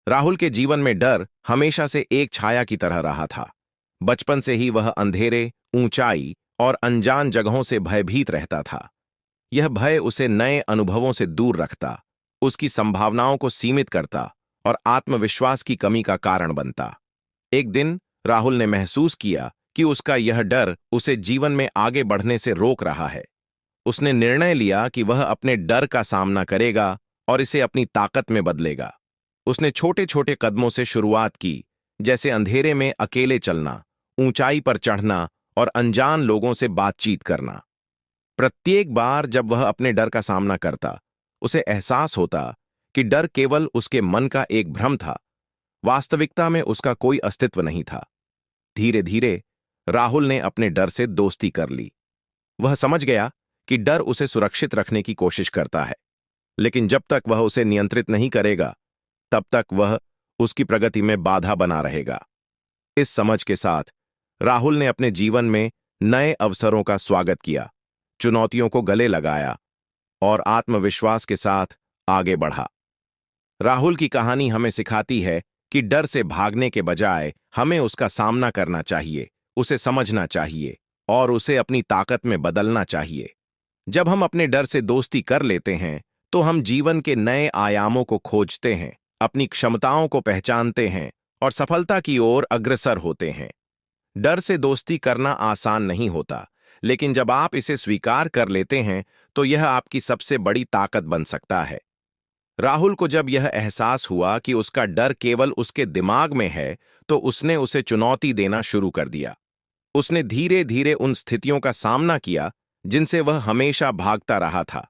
राहुल के जीवन में डर हमेशा से एक छाया की तरह रहा था। बचपन से ही वह अंधेरे, ऊंचाई और अनजान जगहों से भयभीत रहता था। यह भय उसे नए अनुभवों से दूर रखता, उसकी संभावनाओं को सीमित करता और आत्मविश्वास की कमी का कारण बनता। एक दिन राहुल ने महसूस किया कि उसका यह डर उसे जीवन में आगे बढ़ने से रोक रहा है। उसने निर्णय लिया कि वह अपने डर का सामना करेगा और इसे अपनी ताकत में बदलेगा। उसने छोटे छोटे कदमों से शुरुआत की, जैसे अंधेरे में अकेले चलना, ऊंचाई पर चढ़ना और अनजान लोगों से बातचीत करना। प्रत्येक बार जब वह अपने डर का सामना करता, उसे एहसास होता कि डर केवल उसके मन का एक भ्रम था, वास्तविकता में उसका कोई अस्तित्व नहीं था। धीरे धीरे राहुल ने अपने डर से दोस्ती कर ली। वह समझ गया कि डर उसे सुरक्षित रखने की कोशिश करता है, लेकिन जब तक वह उसे नियंत्रित नहीं करेगा, तब तक वह उसकी प्रगति में बाधा बना रहेगा। इस समझ के साथ राहुल ने अपने जीवन में नए अवसरों का स्वागत किया, चुनौतियों को गले लगाया और आत्मविश्वास के साथ आगे बढ़ा। राहुल की कहानी हमें सिखाती है कि डर से भागने के बजाय हमें उसका सामना करना चाहिए, उसे समझना चाहिए और उसे अपनी ताकत में बदलना चाहिए। जब हम अपने डर से दोस्ती कर लेते हैं, तो हम जीवन के नए आयामों को खोजते हैं, अपनी क्षमताओं को पहचानते हैं और सफलता की ओर अग्रसर होते हैं। डर से दोस्ती करना आसान नहीं होता, लेकिन जब आप इसे स्वीकार कर लेते हैं, तो यह आपकी सबसे बड़ी ताकत बन सकता है। राहुल को जब यह एहसास हुआ कि उसका डर केवल उसके दिमाग में है, तो उसने उसे चुनौती देना शुरू कर दिया। उसने धीरे धीरे उन स्थितियों का सामना किया जिनसे वह हमेशा भागता रहा था।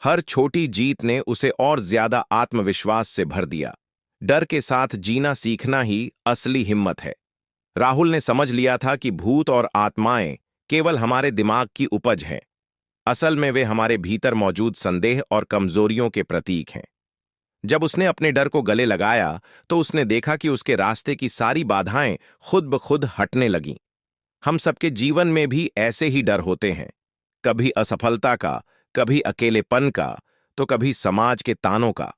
हर छोटी जीत ने उसे और ज्यादा आत्मविश्वास से भर दिया। डर के साथ जीना सीखना ही असली हिम्मत है। राहुल ने समझ लिया था कि भूत और आत्माएं केवल हमारे दिमाग की उपज हैं। असल में वे हमारे भीतर मौजूद संदेह और कमजोरियों के प्रतीक हैं। जब उसने अपने डर को गले लगाया, तो उसने देखा कि उसके रास्ते की सारी बाधाएं खुद ब खुद हटने लगीं। हम सबके जीवन में भी ऐसे ही डर होते हैं, कभी असफलता का, कभी अकेलेपन का, तो कभी समाज के तानों का।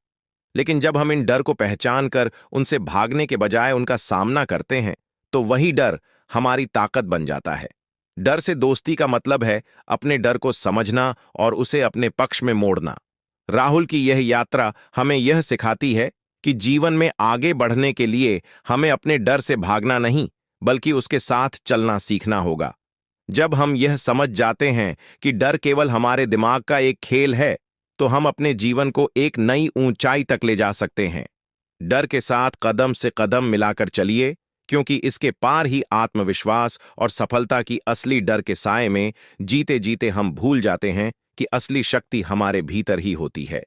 लेकिन जब हम इन डर को पहचान कर उनसे भागने के बजाय उनका सामना करते हैं, तो वही डर हमारी ताकत बन जाता है। डर से दोस्ती का मतलब है अपने डर को समझना और उसे अपने पक्ष में मोड़ना। राहुल की यह यात्रा हमें यह सिखाती है कि जीवन में आगे बढ़ने के लिए हमें अपने डर से भागना नहीं, बल्कि उसके साथ चलना सीखना होगा। जब हम यह समझ जाते हैं कि डर केवल हमारे दिमाग का एक खेल है, तो हम अपने जीवन को एक नई ऊंचाई तक ले जा सकते हैं। डर के साथ कदम से कदम मिलाकर चलिए, क्योंकि इसके पार ही आत्मविश्वास और सफलता की असली डर के साए में जीते जीते हम भूल जाते हैं कि असली शक्ति हमारे भीतर ही होती है।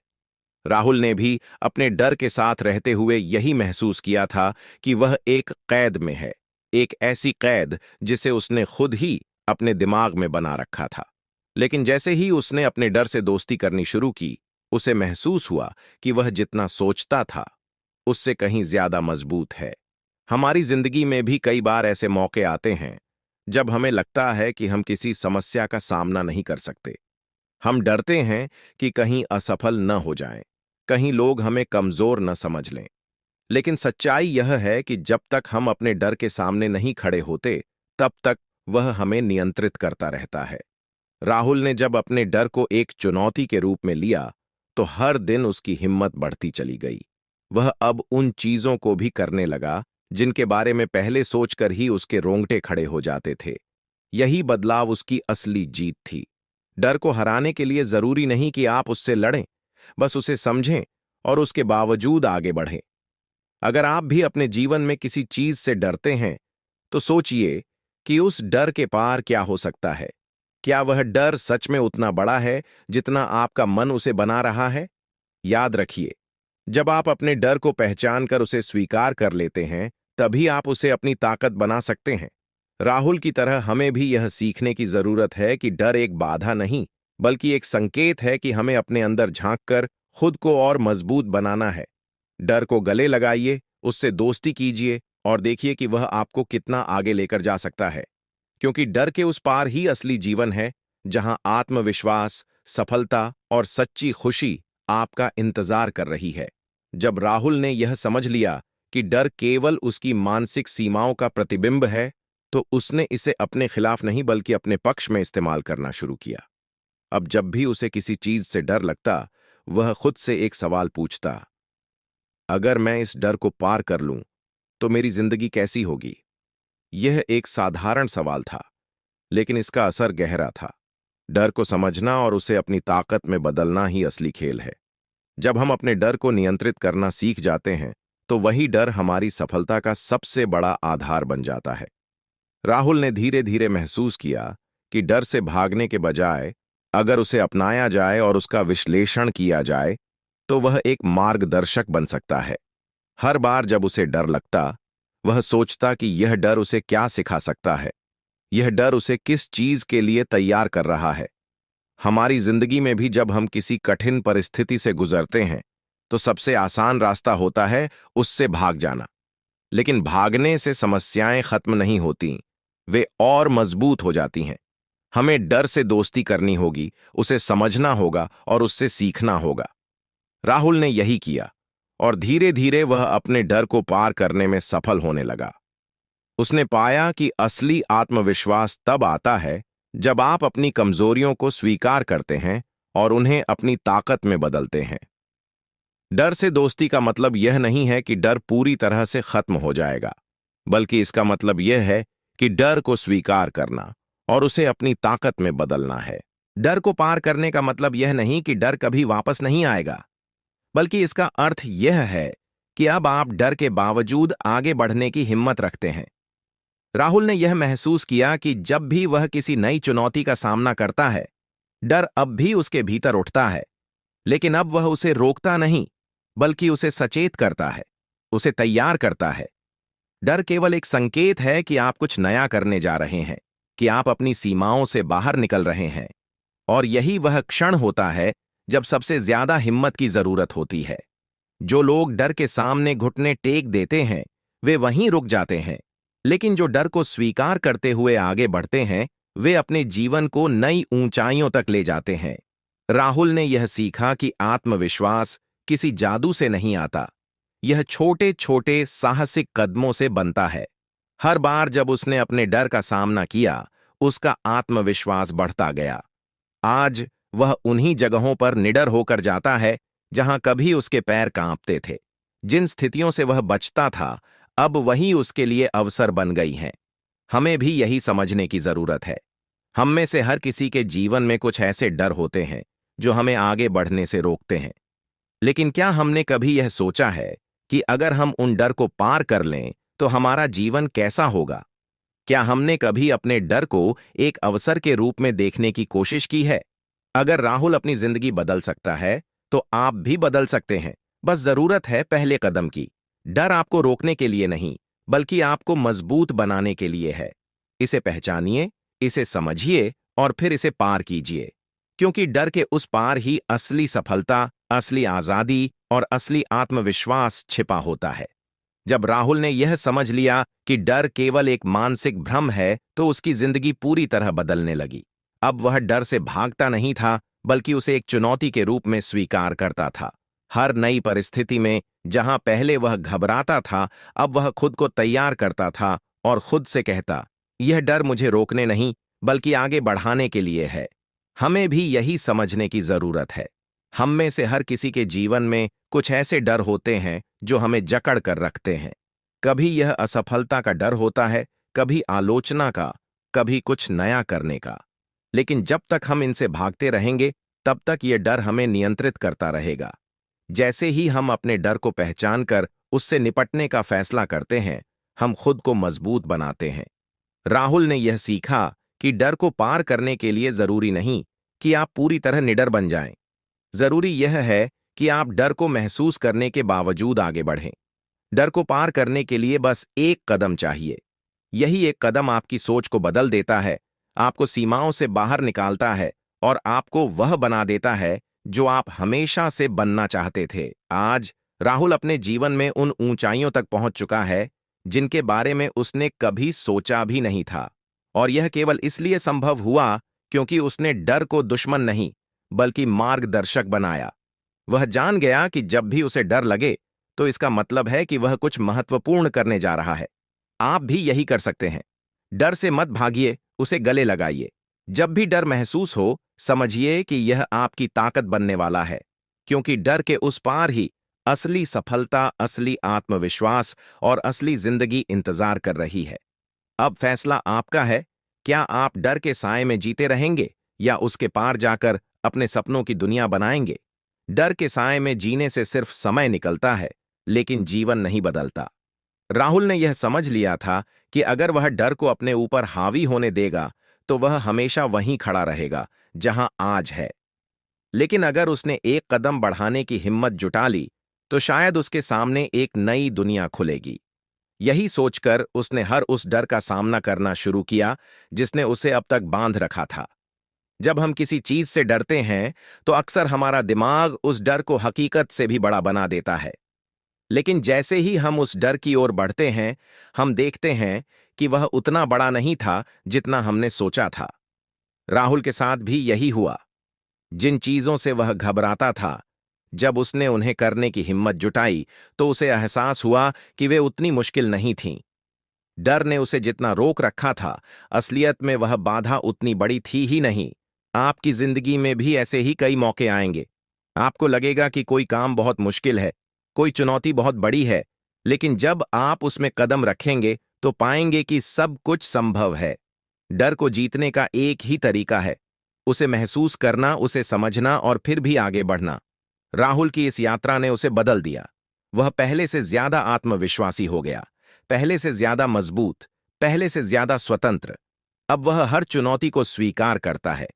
राहुल ने भी अपने डर के साथ रहते हुए यही महसूस किया था कि वह एक कैद में है, एक ऐसी कैद जिसे उसने खुद ही अपने दिमाग में बना रखा था। लेकिन जैसे ही उसने अपने डर से दोस्ती करनी शुरू की, उसे महसूस हुआ कि वह जितना सोचता था, उससे कहीं ज्यादा मजबूत है। हमारी जिंदगी में भी कई बार ऐसे मौके आते हैं जब हमें लगता है कि हम किसी समस्या का सामना नहीं कर सकते। हम डरते हैं कि कहीं असफल न हो जाएं, कहीं लोग हमें कमजोर न समझ लें। लेकिन सच्चाई यह है कि जब तक हम अपने डर के सामने नहीं खड़े होते, तब तक वह हमें नियंत्रित करता रहता है। राहुल ने जब अपने डर को एक चुनौती के रूप में लिया, तो हर दिन उसकी हिम्मत बढ़ती चली गई। वह अब उन चीजों को भी करने लगा जिनके बारे में पहले सोचकर ही उसके रोंगटे खड़े हो जाते थे। यही बदलाव उसकी असली जीत थी। डर को हराने के लिए जरूरी नहीं कि आप उससे लड़ें, बस उसे समझें और उसके बावजूद आगे बढ़ें। अगर आप भी अपने जीवन में किसी चीज से डरते हैं, तो सोचिए कि उस डर के पार क्या हो सकता है। क्या वह डर सच में उतना बड़ा है जितना आपका मन उसे बना रहा है? याद रखिए, जब आप अपने डर को पहचान कर उसे स्वीकार कर लेते हैं, तभी आप उसे अपनी ताकत बना सकते हैं। राहुल की तरह हमें भी यह सीखने की जरूरत है कि डर एक बाधा नहीं, बल्कि एक संकेत है कि हमें अपने अंदर झांककर खुद को और मजबूत बनाना है। डर को गले लगाइए, उससे दोस्ती कीजिए और देखिए कि वह आपको कितना आगे लेकर जा सकता है। क्योंकि डर के उस पार ही असली जीवन है, जहां आत्मविश्वास, सफलता और सच्ची खुशी आपका इंतजार कर रही है। जब राहुल ने यह समझ लिया कि डर केवल उसकी मानसिक सीमाओं का प्रतिबिंब है, तो उसने इसे अपने खिलाफ नहीं बल्कि अपने पक्ष में इस्तेमाल करना शुरू किया। अब जब भी उसे किसी चीज से डर लगता, वह खुद से एक सवाल पूछता, अगर मैं इस डर को पार कर लूं, तो मेरी जिंदगी कैसी होगी? यह एक साधारण सवाल था, लेकिन इसका असर गहरा था। डर को समझना और उसे अपनी ताकत में बदलना ही असली खेल है। जब हम अपने डर को नियंत्रित करना सीख जाते हैं, तो वही डर हमारी सफलता का सबसे बड़ा आधार बन जाता है। राहुल ने धीरे धीरे महसूस किया कि डर से भागने के बजाय अगर उसे अपनाया जाए और उसका विश्लेषण किया जाए, तो वह एक मार्गदर्शक बन सकता है। हर बार जब उसे डर लगता, वह सोचता कि यह डर उसे क्या सिखा सकता है, यह डर उसे किस चीज के लिए तैयार कर रहा है। हमारी जिंदगी में भी जब हम किसी कठिन परिस्थिति से गुजरते हैं, तो सबसे आसान रास्ता होता है उससे भाग जाना। लेकिन भागने से समस्याएं खत्म नहीं होती, वे और मजबूत हो जाती हैं। हमें डर से दोस्ती करनी होगी, उसे समझना होगा और उससे सीखना होगा। राहुल ने यही किया और धीरे धीरे वह अपने डर को पार करने में सफल होने लगा। उसने पाया कि असली आत्मविश्वास तब आता है जब आप अपनी कमजोरियों को स्वीकार करते हैं और उन्हें अपनी ताकत में बदलते हैं। डर से दोस्ती का मतलब यह नहीं है कि डर पूरी तरह से खत्म हो जाएगा, बल्कि इसका मतलब यह है कि डर को स्वीकार करना और उसे अपनी ताकत में बदलना है। डर को पार करने का मतलब यह नहीं कि डर कभी वापस नहीं आएगा, बल्कि इसका अर्थ यह है कि अब आप डर के बावजूद आगे बढ़ने की हिम्मत रखते हैं। राहुल ने यह महसूस किया कि जब भी वह किसी नई चुनौती का सामना करता है, डर अब भी उसके भीतर उठता है, लेकिन अब वह उसे रोकता नहीं, बल्कि उसे सचेत करता है, उसे तैयार करता है। डर केवल एक संकेत है कि आप कुछ नया करने जा रहे हैं, कि आप अपनी सीमाओं से बाहर निकल रहे हैं। और यही वह क्षण होता है जब सबसे ज्यादा हिम्मत की जरूरत होती है। जो लोग डर के सामने घुटने टेक देते हैं, वे वहीं रुक जाते हैं, लेकिन जो डर को स्वीकार करते हुए आगे बढ़ते हैं, वे अपने जीवन को नई ऊंचाइयों तक ले जाते हैं। राहुल ने यह सीखा कि आत्मविश्वास किसी जादू से नहीं आता, यह छोटे छोटे साहसिक कदमों से बनता है। हर बार जब उसने अपने डर का सामना किया, उसका आत्मविश्वास बढ़ता गया। आज वह उन्हीं जगहों पर निडर होकर जाता है जहां कभी उसके पैर कांपते थे। जिन स्थितियों से वह बचता था, अब वही उसके लिए अवसर बन गई हैं। हमें भी यही समझने की जरूरत है। हम में से हर किसी के जीवन में कुछ ऐसे डर होते हैं जो हमें आगे बढ़ने से रोकते हैं। लेकिन क्या हमने कभी यह सोचा है कि अगर हम उन डर को पार कर लें, तो हमारा जीवन कैसा होगा? क्या हमने कभी अपने डर को एक अवसर के रूप में देखने की कोशिश की है? अगर राहुल अपनी जिंदगी बदल सकता है, तो आप भी बदल सकते हैं। बस जरूरत है पहले कदम की। डर आपको रोकने के लिए नहीं, बल्कि आपको मजबूत बनाने के लिए है। इसे पहचानिए, इसे समझिए और फिर इसे पार कीजिए, क्योंकि डर के उस पार ही असली सफलता, असली आजादी और असली आत्मविश्वास छिपा होता है। जब राहुल ने यह समझ लिया कि डर केवल एक मानसिक भ्रम है, तो उसकी जिंदगी पूरी तरह बदलने लगी। अब वह डर से भागता नहीं था, बल्कि उसे एक चुनौती के रूप में स्वीकार करता था। हर नई परिस्थिति में जहां पहले वह घबराता था, अब वह खुद को तैयार करता था और खुद से कहता, यह डर मुझे रोकने नहीं, बल्कि आगे बढ़ाने के लिए है। हमें भी यही समझने की जरूरत है। हम में से हर किसी के जीवन में कुछ ऐसे डर होते हैं जो हमें जकड़ कर रखते हैं। कभी यह असफलता का डर होता है, कभी आलोचना का, कभी कुछ नया करने का। लेकिन जब तक हम इनसे भागते रहेंगे, तब तक यह डर हमें नियंत्रित करता रहेगा। जैसे ही हम अपने डर को पहचान कर उससे निपटने का फैसला करते हैं, हम खुद को मजबूत बनाते हैं। राहुल ने यह सीखा कि डर को पार करने के लिए जरूरी नहीं कि आप पूरी तरह निडर बन जाएं। जरूरी यह है कि आप डर को महसूस करने के बावजूद आगे बढ़ें। डर को पार करने के लिए बस एक कदम चाहिए। यही एक कदम आपकी सोच को बदल देता है, आपको सीमाओं से बाहर निकालता है और आपको वह बना देता है जो आप हमेशा से बनना चाहते थे। आज राहुल अपने जीवन में उन ऊंचाइयों तक पहुंच चुका है जिनके बारे में उसने कभी सोचा भी नहीं था। और यह केवल इसलिए संभव हुआ क्योंकि उसने डर को दुश्मन नहीं, बल्कि मार्गदर्शक बनाया। वह जान गया कि जब भी उसे डर लगे, तो इसका मतलब है कि वह कुछ महत्वपूर्ण करने जा रहा है। आप भी यही कर सकते हैं। डर से मत भागिए, उसे गले लगाइए। जब भी डर महसूस हो, समझिए कि यह आपकी ताकत बनने वाला है, क्योंकि डर के उस पार ही असली सफलता, असली आत्मविश्वास और असली जिंदगी इंतजार कर रही है। अब फैसला आपका है। क्या आप डर के साए में जीते रहेंगे या उसके पार जाकर अपने सपनों की दुनिया बनाएंगे? डर के साए में जीने से सिर्फ समय निकलता है, लेकिन जीवन नहीं बदलता। राहुल ने यह समझ लिया था कि अगर वह डर को अपने ऊपर हावी होने देगा, तो वह हमेशा वहीं खड़ा रहेगा जहां आज है। लेकिन अगर उसने एक कदम बढ़ाने की हिम्मत जुटा ली, तो शायद उसके सामने एक नई दुनिया खुलेगी। यही सोचकर उसने हर उस डर का सामना करना शुरू किया जिसने उसे अब तक बांध रखा था। जब हम किसी चीज से डरते हैं, तो अक्सर हमारा दिमाग उस डर को हकीकत से भी बड़ा बना देता है। लेकिन जैसे ही हम उस डर की ओर बढ़ते हैं, हम देखते हैं कि वह उतना बड़ा नहीं था जितना हमने सोचा था। राहुल के साथ भी यही हुआ। जिन चीजों से वह घबराता था, जब उसने उन्हें करने की हिम्मत जुटाई, तो उसे एहसास हुआ कि वे उतनी मुश्किल नहीं थीं। डर ने उसे जितना रोक रखा था, असलियत में वह बाधा उतनी बड़ी थी ही नहीं। आपकी जिंदगी में भी ऐसे ही कई मौके आएंगे। आपको लगेगा कि कोई काम बहुत मुश्किल है, कोई चुनौती बहुत बड़ी है, लेकिन जब आप उसमें कदम रखेंगे, तो पाएंगे कि सब कुछ संभव है। डर को जीतने का एक ही तरीका है, उसे महसूस करना, उसे समझना और फिर भी आगे बढ़ना। राहुल की इस यात्रा ने उसे बदल दिया। वह पहले से ज्यादा आत्मविश्वासी हो गया, पहले से ज्यादा मजबूत, पहले से ज्यादा स्वतंत्र। अब वह हर चुनौती को स्वीकार करता है,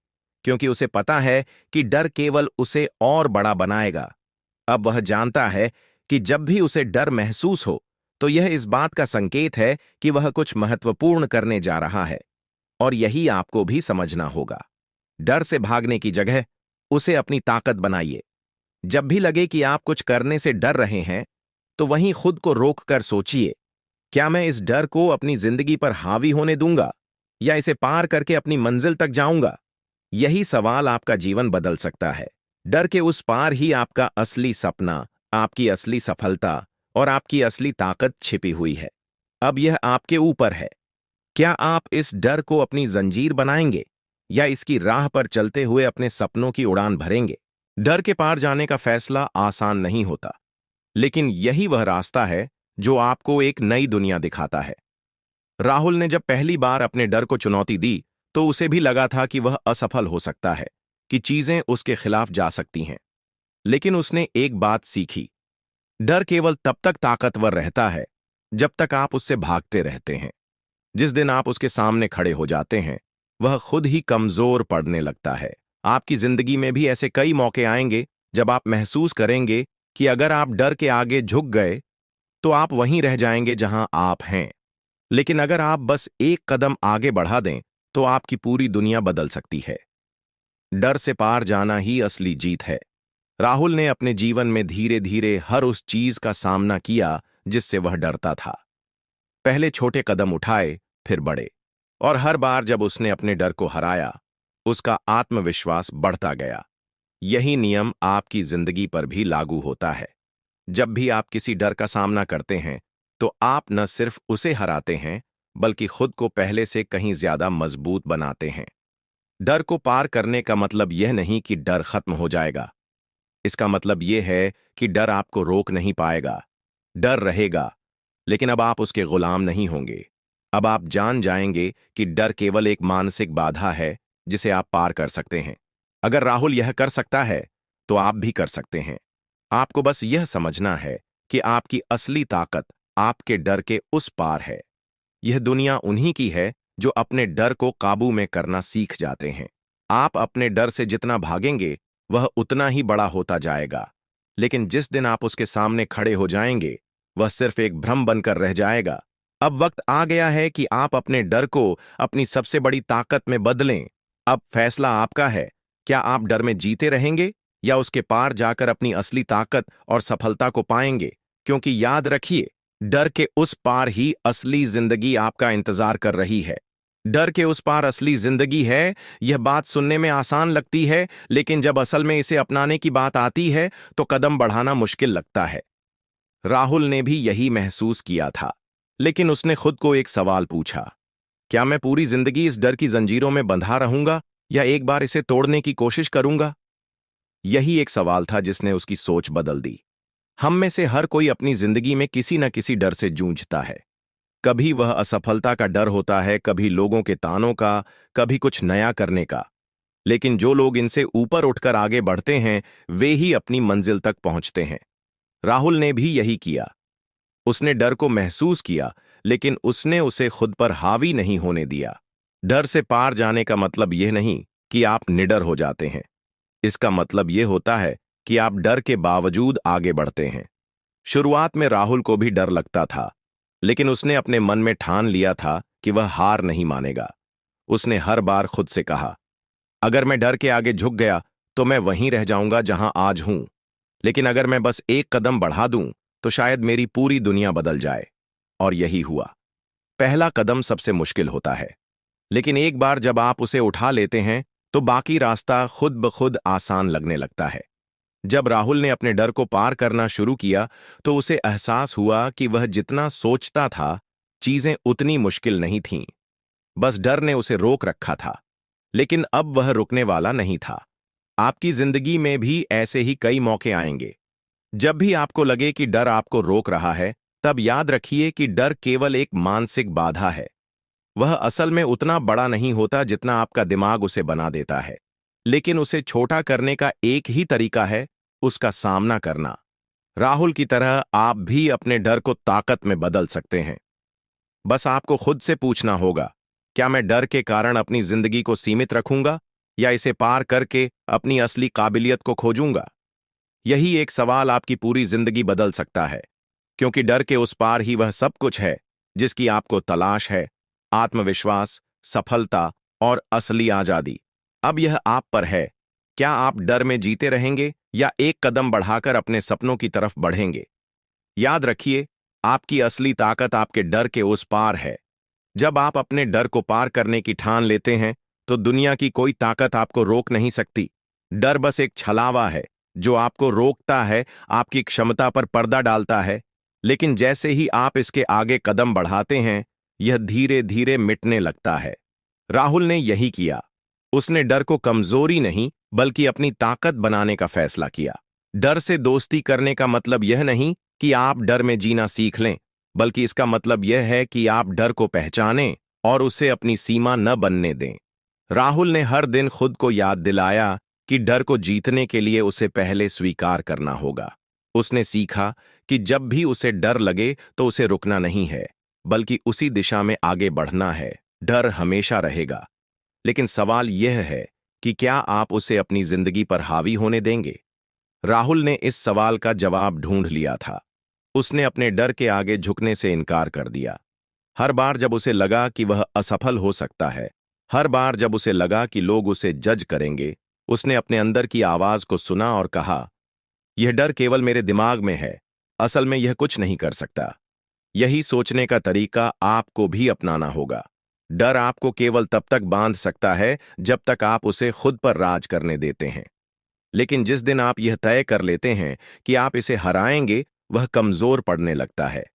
क्योंकि उसे पता है कि डर केवल उसे और बड़ा बनाएगा। अब वह जानता है कि जब भी उसे डर महसूस हो, तो यह इस बात का संकेत है कि वह कुछ महत्वपूर्ण करने जा रहा है। और यही आपको भी समझना होगा। डर से भागने की जगह उसे अपनी ताकत बनाइए। जब भी लगे कि आप कुछ करने से डर रहे हैं, तो वहीं खुद को रोककर सोचिए, क्या मैं इस डर को अपनी जिंदगी पर हावी होने दूंगा या इसे पार करके अपनी मंजिल तक जाऊंगा? यही सवाल आपका जीवन बदल सकता है। डर के उस पार ही आपका असली सपना, आपकी असली सफलता और आपकी असली ताकत छिपी हुई है। अब यह आपके ऊपर है। क्या आप इस डर को अपनी जंजीर बनाएंगे या इसकी राह पर चलते हुए अपने सपनों की उड़ान भरेंगे? डर के पार जाने का फैसला आसान नहीं होता, लेकिन यही वह रास्ता है जो आपको एक नई दुनिया दिखाता है। राहुल ने जब पहली बार अपने डर को चुनौती दी, तो उसे भी लगा था कि वह असफल हो सकता है, कि चीजें उसके खिलाफ जा सकती हैं। लेकिन उसने एक बात सीखी, डर केवल तब तक ताकतवर रहता है जब तक आप उससे भागते रहते हैं। जिस दिन आप उसके सामने खड़े हो जाते हैं, वह खुद ही कमजोर पड़ने लगता है। आपकी जिंदगी में भी ऐसे कई मौके आएंगे जब आप महसूस करेंगे कि अगर आप डर के आगे झुक गए, तो आप वहीं रह जाएंगे जहां आप हैं। लेकिन अगर आप बस एक कदम आगे बढ़ा दें, तो आपकी पूरी दुनिया बदल सकती है। डर से पार जाना ही असली जीत है। राहुल ने अपने जीवन में धीरे धीरे हर उस चीज का सामना किया जिससे वह डरता था। पहले छोटे कदम उठाए, फिर बड़े, और हर बार जब उसने अपने डर को हराया, उसका आत्मविश्वास बढ़ता गया। यही नियम आपकी जिंदगी पर भी लागू होता है। जब भी आप किसी डर का सामना करते हैं, तो आप न सिर्फ उसे हराते हैं, बल्कि खुद को पहले से कहीं ज्यादा मजबूत बनाते हैं। डर को पार करने का मतलब यह नहीं कि डर खत्म हो जाएगा। इसका मतलब यह है कि डर आपको रोक नहीं पाएगा। डर रहेगा, लेकिन अब आप उसके गुलाम नहीं होंगे। अब आप जान जाएंगे कि डर केवल एक मानसिक बाधा है जिसे आप पार कर सकते हैं। अगर राहुल यह कर सकता है, तो आप भी कर सकते हैं। आपको बस यह समझना है कि आपकी असली ताकत आपके डर के उस पार है। यह दुनिया उन्हीं की है जो अपने डर को काबू में करना सीख जाते हैं। आप अपने डर से जितना भागेंगे, वह उतना ही बड़ा होता जाएगा। लेकिन जिस दिन आप उसके सामने खड़े हो जाएंगे, वह सिर्फ एक भ्रम बनकर रह जाएगा। अब वक्त आ गया है कि आप अपने डर को अपनी सबसे बड़ी ताकत में बदलें। अब फैसला आपका है। क्या आप डर में जीते रहेंगे या उसके पार जाकर अपनी असली ताकत और सफलता को पाएंगे? क्योंकि याद रखिए, डर के उस पार ही असली जिंदगी आपका इंतजार कर रही है। डर के उस पार असली जिंदगी है। यह बात सुनने में आसान लगती है, लेकिन जब असल में इसे अपनाने की बात आती है, तो कदम बढ़ाना मुश्किल लगता है। राहुल ने भी यही महसूस किया था, लेकिन उसने खुद को एक सवाल पूछा, क्या मैं पूरी जिंदगी इस डर की जंजीरों में बंधा रहूंगा या एक बार इसे तोड़ने की कोशिश करूंगा? यही एक सवाल था जिसने उसकी सोच बदल दी। हम में से हर कोई अपनी जिंदगी में किसी न किसी डर से जूझता है। कभी वह असफलता का डर होता है, कभी लोगों के तानों का, कभी कुछ नया करने का। लेकिन जो लोग इनसे ऊपर उठकर आगे बढ़ते हैं, वे ही अपनी मंजिल तक पहुंचते हैं। राहुल ने भी यही किया। उसने डर को महसूस किया, लेकिन उसने उसे खुद पर हावी नहीं होने दिया। डर से पार जाने का मतलब यह नहीं कि आप निडर हो जाते हैं। इसका मतलब यह होता है कि आप डर के बावजूद आगे बढ़ते हैं। शुरुआत में राहुल को भी डर लगता था, लेकिन उसने अपने मन में ठान लिया था कि वह हार नहीं मानेगा। उसने हर बार खुद से कहा, अगर मैं डर के आगे झुक गया तो मैं वहीं रह जाऊंगा जहां आज हूं, लेकिन अगर मैं बस एक कदम बढ़ा दूं तो शायद मेरी पूरी दुनिया बदल जाए। और यही हुआ। पहला कदम सबसे मुश्किल होता है, लेकिन एक बार जब आप उसे उठा लेते हैं तो बाकी रास्ता खुद ब खुद आसान लगने लगता है। जब राहुल ने अपने डर को पार करना शुरू किया तो उसे एहसास हुआ कि वह जितना सोचता था, चीजें उतनी मुश्किल नहीं थीं। बस डर ने उसे रोक रखा था। लेकिन अब वह रुकने वाला नहीं था। आपकी जिंदगी में भी ऐसे ही कई मौके आएंगे। जब भी आपको लगे कि डर आपको रोक रहा है, तब याद रखिए कि डर केवल एक मानसिक बाधा है। वह असल में उतना बड़ा नहीं होता जितना आपका दिमाग उसे बना देता है। लेकिन उसे छोटा करने का एक ही तरीका है, उसका सामना करना। राहुल की तरह आप भी अपने डर को ताकत में बदल सकते हैं। बस आपको खुद से पूछना होगा, क्या मैं डर के कारण अपनी जिंदगी को सीमित रखूंगा या इसे पार करके अपनी असली काबिलियत को खोजूंगा? यही एक सवाल आपकी पूरी जिंदगी बदल सकता है, क्योंकि डर के उस पार ही वह सब कुछ है जिसकी आपको तलाश है। आत्मविश्वास, सफलता और असली आजादी। अब यह आप पर है। क्या आप डर में जीते रहेंगे या एक कदम बढ़ाकर अपने सपनों की तरफ बढ़ेंगे? याद रखिए, आपकी असली ताकत आपके डर के उस पार है। जब आप अपने डर को पार करने की ठान लेते हैं, तो दुनिया की कोई ताकत आपको रोक नहीं सकती। डर बस एक छलावा है जो आपको रोकता है, आपकी क्षमता पर पर्दा डालता है। लेकिन जैसे ही आप इसके आगे कदम बढ़ाते हैं, यह धीरे धीरे मिटने लगता है। राहुल ने यही किया। उसने डर को कमजोरी नहीं, बल्कि अपनी ताकत बनाने का फैसला किया। डर से दोस्ती करने का मतलब यह नहीं कि आप डर में जीना सीख लें, बल्कि इसका मतलब यह है कि आप डर को पहचानें और उसे अपनी सीमा न बनने दें। राहुल ने हर दिन खुद को याद दिलाया कि डर को जीतने के लिए उसे पहले स्वीकार करना होगा। उसने सीखा कि जब भी उसे डर लगे तो उसे रुकना नहीं है, बल्कि उसी दिशा में आगे बढ़ना है। डर हमेशा रहेगा, लेकिन सवाल यह है कि क्या आप उसे अपनी जिंदगी पर हावी होने देंगे? राहुल ने इस सवाल का जवाब ढूंढ लिया था। उसने अपने डर के आगे झुकने से इनकार कर दिया। हर बार जब उसे लगा कि वह असफल हो सकता है, हर बार जब उसे लगा कि लोग उसे जज करेंगे, उसने अपने अंदर की आवाज को सुना और कहा, यह डर केवल मेरे दिमाग में है, असल में यह कुछ नहीं कर सकता। यही सोचने का तरीका आपको भी अपनाना होगा। डर आपको केवल तब तक बांध सकता है जब तक आप उसे खुद पर राज करने देते हैं। लेकिन जिस दिन आप यह तय कर लेते हैं कि आप इसे हराएंगे, वह कमजोर पड़ने लगता है।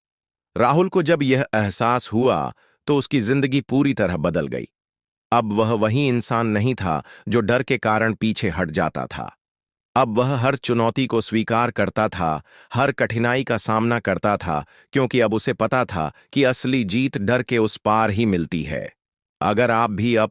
राहुल को जब यह एहसास हुआ तो उसकी जिंदगी पूरी तरह बदल गई। अब वह वही इंसान नहीं था जो डर के कारण पीछे हट जाता था। अब वह हर चुनौती को स्वीकार करता था, हर कठिनाई का सामना करता था, क्योंकि अब उसे पता था कि असली जीत डर के उस पार ही मिलती है। अगर आप भी अब